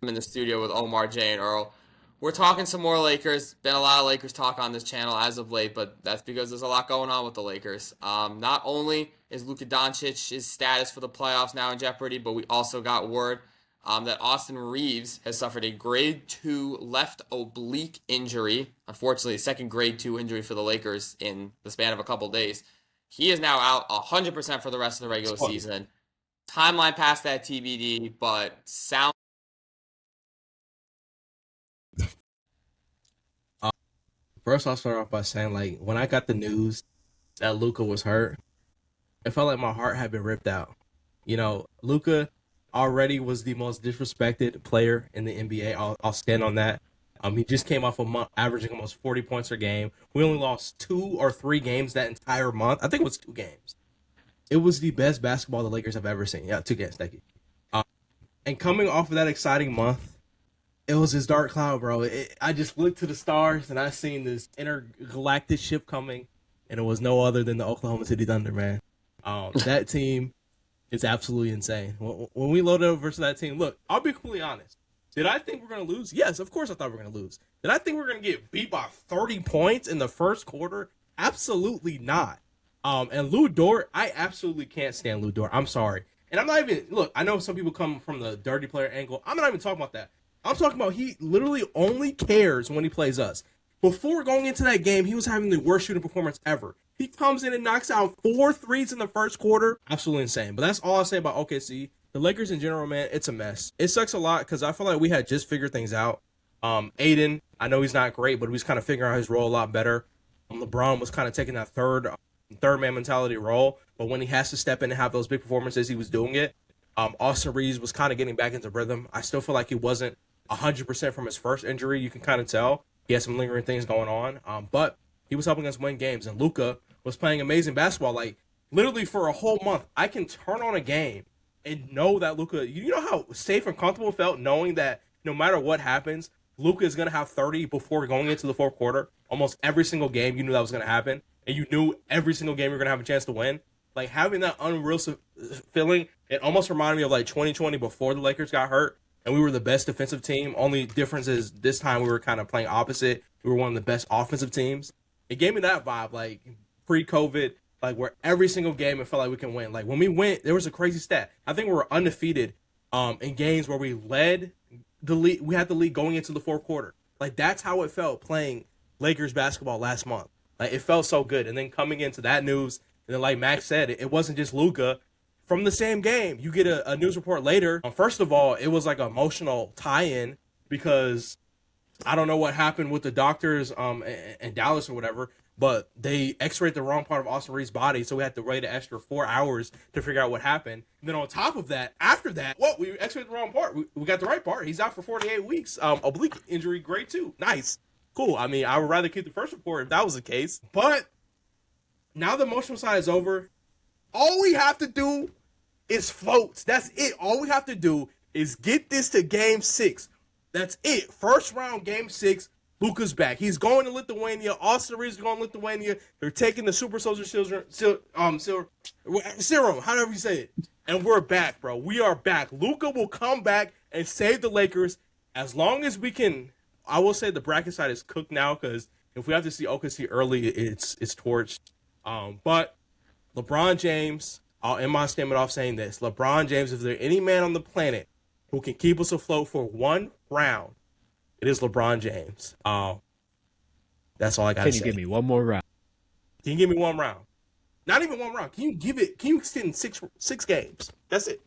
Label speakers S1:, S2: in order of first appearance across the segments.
S1: I'm in the studio with Omar, Jay, and Earl. We're talking some more Lakers. Been a lot of Lakers talk on this channel as of late, but that's because there's a lot going on with the Lakers. Not only is Luka Doncic's status for the playoffs now in jeopardy, but we also got word that Austin Reaves has suffered a grade 2 left oblique injury. Unfortunately, a second grade 2 injury for the Lakers in the span of a couple days. He is now out 100% for the rest of the regular season. Timeline past that TBD, but sound.
S2: First, I'll start off by saying, like, when I got the news that Luka was hurt, it felt like my heart had been ripped out. You know, Luka already was the most disrespected player in the NBA. I'll stand on that. He just came off a month averaging almost 40 points per game. We only lost 2 or 3 games that entire month. I think it was 2 games. It was the best basketball the Lakers have ever seen. Yeah, 2 games. Thank you. And coming off of that exciting month, it was this dark cloud, bro. I just looked to the stars and I seen this intergalactic ship coming, and it was no other than the Oklahoma City Thunder, man. That team is absolutely insane. When we loaded up versus that team, look, I'll be completely honest. Did I think we're going to lose? Yes, of course I thought we were going to lose. Did I think we were going to get beat by 30 points in the first quarter? Absolutely not. And Lou Dort, I absolutely can't stand Lou Dort. I'm sorry. And I'm not even, look, I know some people come from the dirty player angle. I'm not even talking about that. I'm talking about he literally only cares when he plays us. Before going into that game, he was having the worst shooting performance ever. He comes in and knocks out 4 threes in the first quarter. Absolutely insane. But that's all I say about OKC. The Lakers in general, man, it's a mess. It sucks a lot because I feel like we had just figured things out. Aiden, I know he's not great, but he's kind of figuring out his role a lot better. LeBron was kind of taking that third man mentality role, but when he has to step in and have those big performances, he was doing it. Austin Reaves was kind of getting back into rhythm. I still feel like he wasn't 100% from his first injury. You can kind of tell he had some lingering things going on, but he was helping us win games. And Luka was playing amazing basketball. Like, literally for a whole month, I can turn on a game and know that Luka, you know how safe and comfortable it felt knowing that no matter what happens, Luka is going to have 30 before going into the fourth quarter. Almost every single game, you knew that was going to happen. And you knew every single game you're going to have a chance to win. Like, having that unreal feeling, it almost reminded me of, like, 2020 before the Lakers got hurt. And we were the best defensive team. Only difference is this time we were kind of playing opposite. We were one of the best offensive teams. It gave me that vibe, like, pre-COVID, like, where every single game it felt like we can win. Like, when we went, there was a crazy stat. I think we were undefeated in games where we led the lead. We had the lead going into the fourth quarter. Like, that's how it felt playing Lakers basketball last month. Like, it felt so good. And then coming into that news, and then like Max said, it wasn't just Luka. From the same game, you get a news report later. First of all, it was like an emotional tie-in because I don't know what happened with the doctors in Dallas or whatever, but they x-rayed the wrong part of Austin Reeves' body, so we had to wait an extra 4 hours to figure out what happened. And then on top of that, after that, we x-rayed the wrong part. We got the right part. He's out for 48 weeks. Oblique injury, grade 2. Nice. Cool. I mean, I would rather keep the first report if that was the case. But now the emotional side is over. All we have to do is float. That's it. All we have to do is get this to game 6. That's it. First round, game 6. Luka's back. He's going to Lithuania. Austin Reeves is going to Lithuania. They're taking the Super Soldier Serum, however you say it. And we're back, bro. We are back. Luka will come back and save the Lakers as long as we can. I will say the bracket side is cooked now because if we have to see OKC early, it's torched. But LeBron James, I'll end my statement off saying this. LeBron James, if there's any man on the planet who can keep us afloat for one round, it is LeBron James. That's all I got to say.
S3: Can you give me one more round?
S2: Can you give me one round? Not even one round. Can you extend six games? That's it.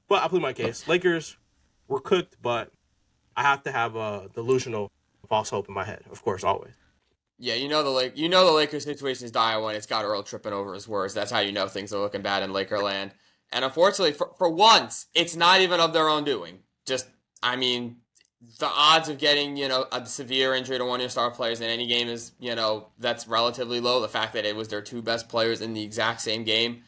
S2: But I'll plead my case. Lakers were cooked, but I have to have a delusional false hope in my head, of course, always.
S1: Yeah, the Lakers situation is dire when it's got Earl tripping over his words. That's how you know things are looking bad in Lakerland. And unfortunately, for once, it's not even of their own doing. Just, I mean, the odds of getting, a severe injury to one of your star players in any game is, that's relatively low. The fact that it was their 2 best players in the exact same game,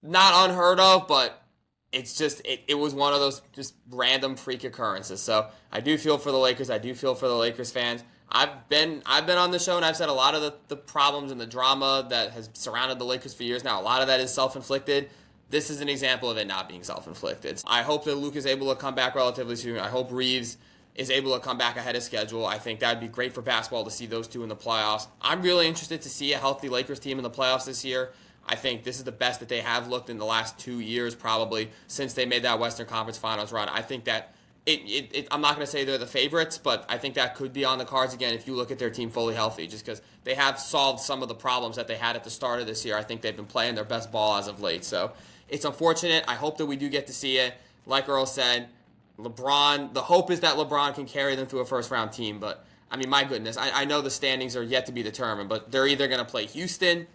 S1: not unheard of, but it's just, it was one of those just random freak occurrences. So I do feel for the Lakers. I do feel for the Lakers fans. I've been on the show and I've said a lot of the problems and the drama that has surrounded the Lakers for years now. A lot of that is self-inflicted. this is an example of it not being self-inflicted. I hope that Luke is able to come back relatively soon. I hope Reaves is able to come back ahead of schedule. I think that would be great for basketball to see those two in the playoffs. I'm really interested to see a healthy Lakers team in the playoffs this year. I think this is the best that they have looked in the last 2 years, probably, since they made that Western Conference Finals run. I think that I'm not going to say they're the favorites, but I think that could be on the cards again if you look at their team fully healthy, just because they have solved some of the problems that they had at the start of this year. I think they've been playing their best ball as of late. So it's unfortunate. I hope that we do get to see it. Like Earl said, LeBron, the hope is that LeBron can carry them through a first-round team, but, I mean, my goodness, I know the standings are yet to be determined, but they're either going to play Houston,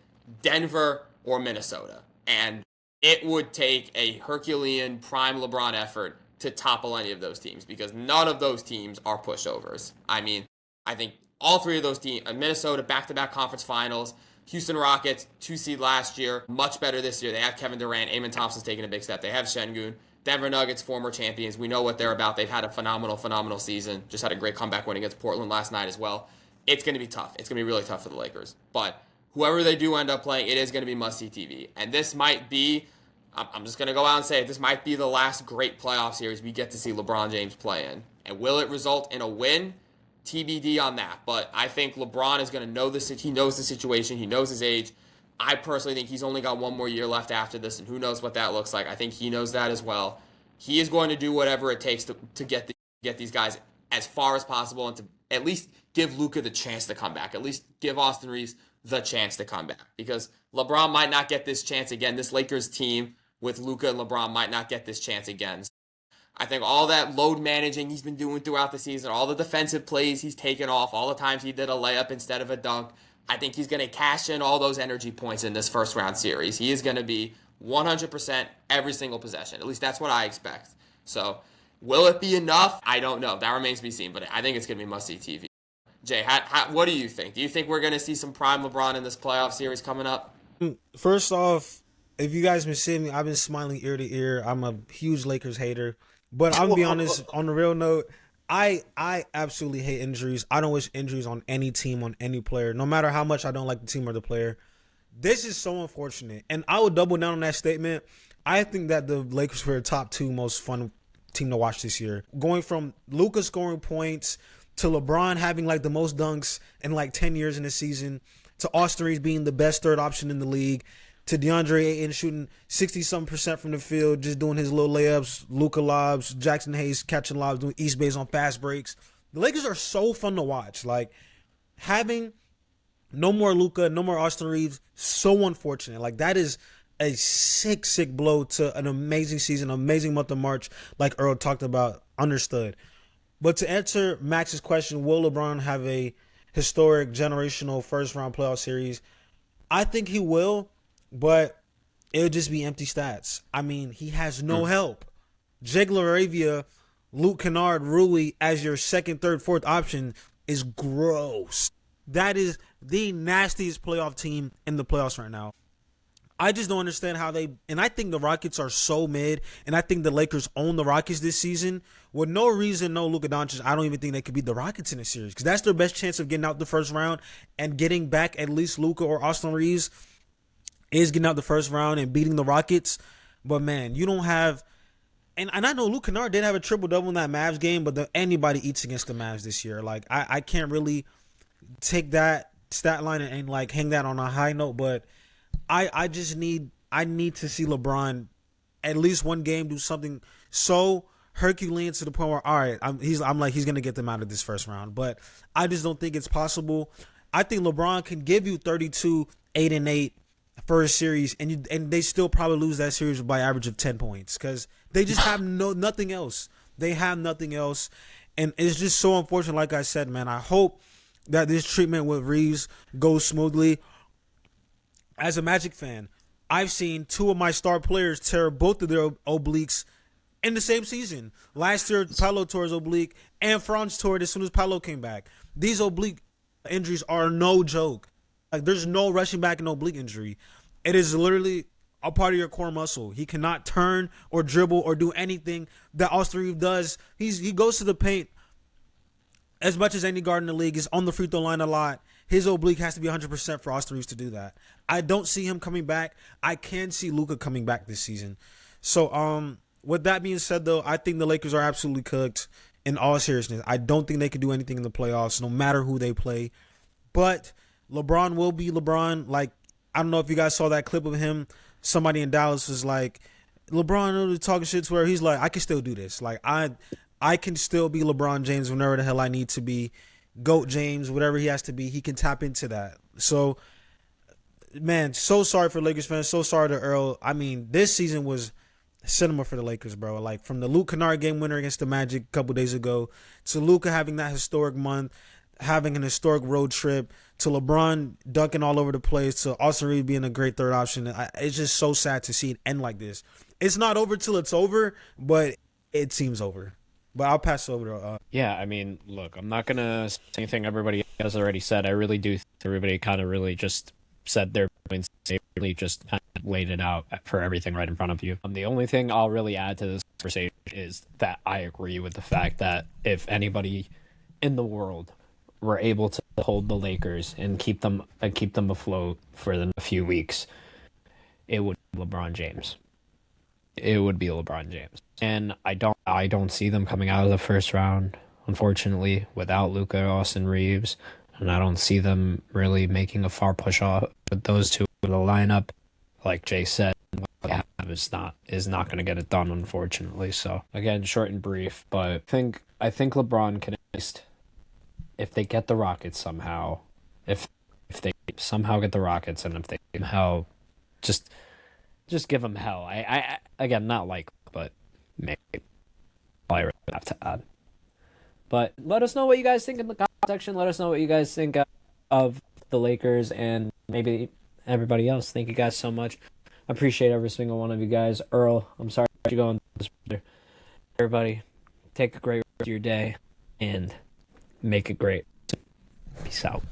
S1: Denver, or Minnesota, and it would take a Herculean prime LeBron effort to topple any of those teams, because none of those teams are pushovers. I mean, I think all three of those teams, Minnesota, back-to-back conference finals, Houston Rockets, 2 seed last year, much better this year. They have Kevin Durant, Amen Thompson's taking a big step. They have Şengün. Denver Nuggets, former champions. We know what they're about. They've had a phenomenal season. Just had a great comeback win against Portland last night as well. It's going to be tough. It's going to be really tough for the Lakers. But whoever they do end up playing, it is going to be must-see TV. And this might be, I'm just going to go out and say it, this might be the last great playoff series we get to see LeBron James play in. And will it result in a win? TBD on that. But I think LeBron is going to know this. He knows the situation. He knows his age. I personally think he's only got one more year left after this, and who knows what that looks like. I think he knows that as well. He is going to do whatever it takes to get these guys as far as possible and to at least give Luka the chance to come back. At least give Austin Reaves the chance to come back. Because LeBron might not get this chance again. This Lakers team with Luka and LeBron might not get this chance again. I think all that load managing he's been doing throughout the season, all the defensive plays he's taken off, all the times he did a layup instead of a dunk, I think he's going to cash in all those energy points in this first round series. He is going to be 100% every single possession. At least that's what I expect. So will it be enough? I don't know. That remains to be seen, but I think it's going to be must-see TV. Jay, what do you think? Do you think we're going to see some prime LeBron in this playoff series coming up?
S3: First off, if you guys been seeing me, I've been smiling ear to ear. I'm a huge Lakers hater. But I'm going to be honest, on the real note, I absolutely hate injuries. I don't wish injuries on any team, on any player, no matter how much I don't like the team or the player. This is so unfortunate. And I would double down on that statement. I think that the Lakers were the top 2 most fun team to watch this year. Going from Luka scoring points to LeBron having like the most dunks in like 10 years in the season to Austin Reaves being the best third option in the league to DeAndre Ayton shooting 60-something% from the field, just doing his little layups, Luka lobs, Jackson Hayes catching lobs, doing East Bays on fast breaks. The Lakers are so fun to watch. Like, having no more Luka, no more Austin Reaves, so unfortunate. Like, that is a sick blow to an amazing season, amazing month of March, like Earl talked about, understood. But to answer Max's question, will LeBron have a historic generational first-round playoff series? I think he will. But it'll just be empty stats. I mean, he has no help. Jake LaRavia, Luke Kennard, Rui as your second, third, fourth option is gross. That is the nastiest playoff team in the playoffs right now. I just don't understand how and I think the Rockets are so mid, and I think the Lakers own the Rockets this season. With no reason, no Luka Doncic, I don't even think they could beat the Rockets in this series, because that's their best chance of getting out the first round and getting back at least Luka or Austin Reaves is getting out the first round and beating the Rockets. But, man, you don't have – and I know Luke Kennard did have a triple-double in that Mavs game, but anybody eats against the Mavs this year. Like, I can't really take that stat line and like, hang that on a high note. But I just need to see LeBron at least one game do something so Herculean to the point where, all right, he's going to get them out of this first round. But I just don't think it's possible. I think LeBron can give you 32, 8-8, for a series, and they still probably lose that series by average of 10 points because they just have nothing else. They have nothing else, and it's just so unfortunate. Like I said, man, I hope that this treatment with Reaves goes smoothly. As a Magic fan, I've seen 2 of my star players tear both of their obliques in the same season. Last year, Paolo tore his oblique, and Franz tore it as soon as Paolo came back. These oblique injuries are no joke. Like, there's no rushing back an oblique injury. It is literally a part of your core muscle. He cannot turn or dribble or do anything that Austin Reaves does. He goes to the paint as much as any guard in the league. Is on the free throw line a lot. his oblique has to be 100% for Austin Reaves to do that. I don't see him coming back. I can see Luka coming back this season. So, with that being said, though, I think the Lakers are absolutely cooked in all seriousness. I don't think they can do anything in the playoffs, no matter who they play. But LeBron will be LeBron. Like, I don't know if you guys saw that clip of him. Somebody in Dallas was like, LeBron talking shit to where he's like, I can still do this. Like, I can still be LeBron James whenever the hell I need to be. GOAT James, whatever he has to be, he can tap into that. So, man, so sorry for Lakers fans. So sorry to Earl. I mean, this season was cinema for the Lakers, bro. Like, from the Luke Kennard game winner against the Magic a couple days ago to Luka having that historic month, having an historic road trip, to LeBron dunking all over the place, to Austin Reaves being a great third option. It's just so sad to see it end like this. It's not over till it's over, but it seems over. But I'll pass it over to
S4: Yeah, I mean, look, I'm not going to say anything everybody has already said. I really do think everybody kind of really just said their points. They really just kind of laid it out for everything right in front of you. The only thing I'll really add to this conversation is that I agree with the fact that if anybody in the world were able to hold the Lakers and keep them afloat for the few weeks, it would be LeBron James. It would be LeBron James. And I don't see them coming out of the first round, unfortunately, without Luka and Austin Reaves. And I don't see them really making a far push off with those two in the lineup. Like Jay said, what they have is not going to get it done, unfortunately. So again, short and brief, but I think LeBron can at least, if they get the Rockets somehow, if they somehow get the Rockets, and if they somehow just give them hell. I again, not like, but maybe all I really have to add. But let us know what you guys think in the comment section. Let us know what you guys think of the Lakers and maybe everybody else. Thank you guys so much. I appreciate every single one of you guys. Earl, I'm sorry to go on this. Everybody, take a great rest of your day and make it great. Peace out.